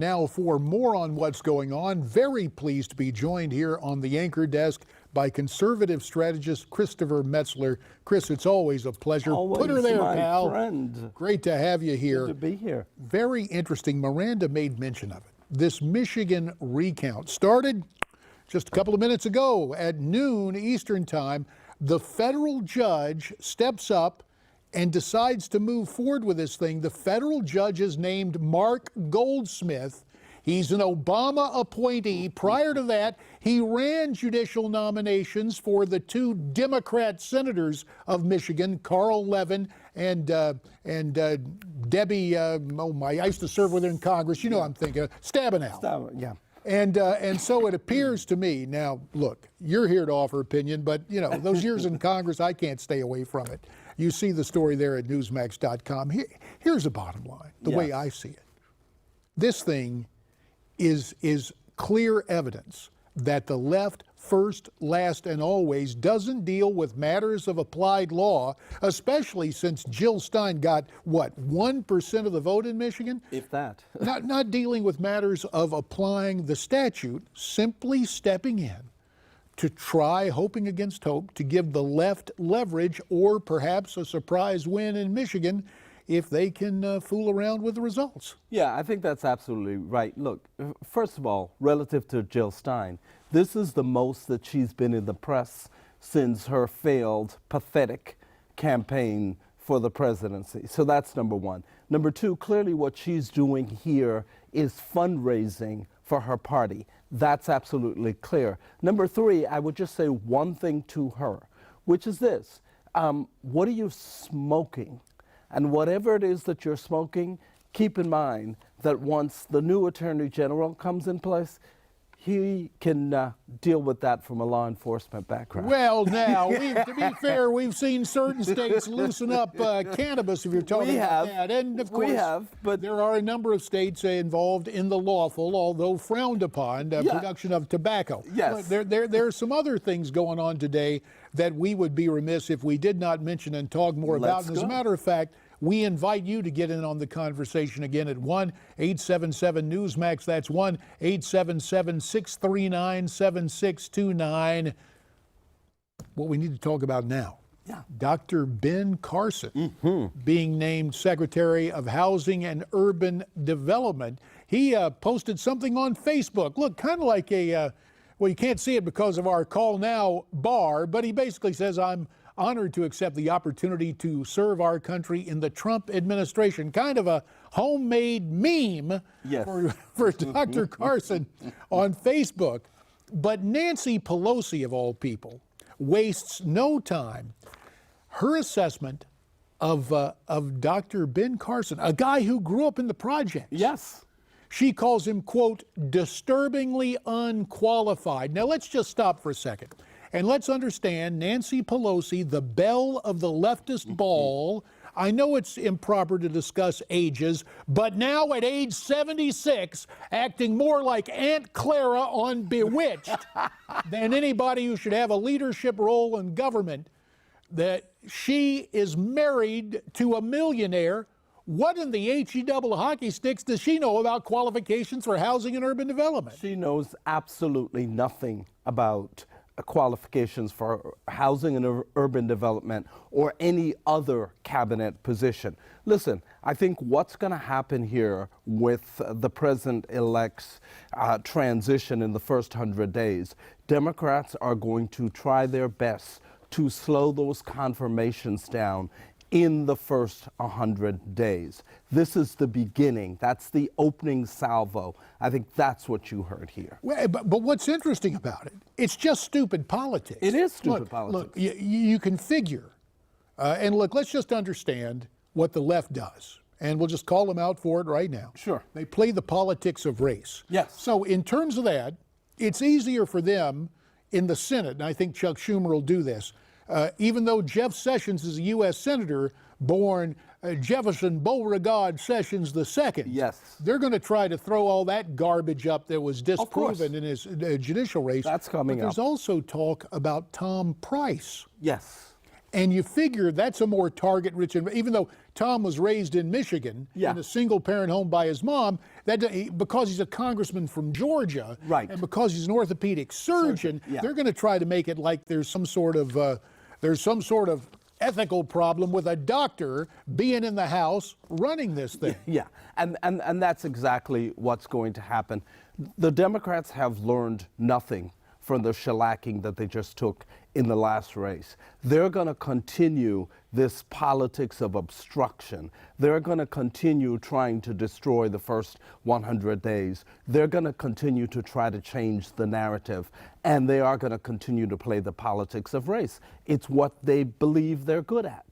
Now, for more on what's going on, very pleased to be joined here on the anchor desk by conservative strategist Christopher Metzler. Chris, it's always a pleasure. Always, put her there, my pal. friend. Great to have you here. Good to be here. Very interesting. Miranda made mention of it. This Michigan recount started just a couple of minutes ago at noon Eastern time. The federal judge steps up and decides to move forward with this thing. The federal judge is named Mark Goldsmith. He's an Obama appointee. Prior to that, he ran judicial nominations for the two Democrat senators of Michigan, Carl Levin and Debbie, I used to serve with her in Congress. You know I'm thinking of, Stabenow. Yeah. And so it appears to me, now, look, you're here to offer opinion, but, you know, those years in Congress, I can't stay away from it. You see the story there at Newsmax.com. Here's the bottom line, the way I see it. This thing is clear evidence that the left, first, last, and always, doesn't deal with matters of applied law, especially since Jill Stein got, what, 1% of the vote in Michigan? If that. not dealing with matters of applying the statute, simply stepping in to try, hoping against hope, to give the left leverage or perhaps a surprise win in Michigan if they can fool around with the results. Yeah, I think that's absolutely right. Look, first of all, relative to Jill Stein, this is the most that she's been in the press since her failed, pathetic campaign for the presidency. So that's number one. Number two, clearly what she's doing here is fundraising for her party. That's absolutely clear. Number three, I would just say one thing to her, which is this. What are you smoking? And whatever it is that you're smoking, keep in mind that once the new Attorney General comes in place, he can deal with that from a law enforcement background. Well, now, to be fair, we've seen certain states loosen up cannabis, if you're talking about that. And, of course, but there are a number of states involved in the lawful, although frowned upon, production of tobacco. Yes. There are some other things going on today that we would be remiss if we did not mention and talk more about. And as a matter of fact, we invite you to get in on the conversation again at 1-877-NEWSMAX. That's 1-877-639-7629. What we need to talk about now. Yeah. Dr. Ben Carson being named Secretary of Housing and Urban Development. He posted something on Facebook. Look, kind of like a, well, you can't see it because of our Call Now bar, but he basically says, I'm honored to accept the opportunity to serve our country in the Trump administration. Kind of a homemade meme for Dr. Carson on Facebook. But Nancy Pelosi, of all people, wastes no time. Her assessment of Dr. Ben Carson, a guy who grew up in the projects. Yes. She calls him, quote, disturbingly unqualified. Now, let's just stop for a second. And let's understand Nancy Pelosi, the belle of the leftist ball. I know it's improper to discuss ages, but now at age 76, acting more like Aunt Clara on Bewitched than anybody who should have a leadership role in government, that she is married to a millionaire. What in the HE double hockey sticks does she know about qualifications for housing and urban development? She knows absolutely nothing about qualifications for housing and urban development or any other cabinet position. Listen, I think what's going to happen here with the president-elect's transition in the first 100 days, Democrats are going to try their best to slow those confirmations down in the first 100 days. This is the beginning. That's the opening salvo. I think that's what you heard here. Well, but what's interesting about it, it's just stupid politics. It is stupid politics. Look, you can figure, and look, let's just understand what the left does. And we'll just call them out for it right now. Sure. They play the politics of race. Yes. So in terms of that, it's easier for them in the Senate, and I think Chuck Schumer will do this, even though Jeff Sessions is a U.S. Senator, born Jefferson Beauregard Sessions II. Yes. They're going to try to throw all that garbage up that was disproven in his judicial race. That's coming but there's also talk about Tom Price. Yes. And you figure that's a more target-rich, even though Tom was raised in Michigan in a single-parent home by his mom, because he's a congressman from Georgia, Right. and because he's an orthopedic surgeon, Yeah. they're going to try to make it like there's some sort of ethical problem with a doctor being in the House running this thing. Yeah, and that's exactly what's going to happen. The Democrats have learned nothing from the shellacking that they just took in the last race. They're going to continue this politics of obstruction. They're going to continue trying to destroy the first 100 days. They're going to continue to try to change the narrative. And they are going to continue to play the politics of race. It's what they believe they're good at.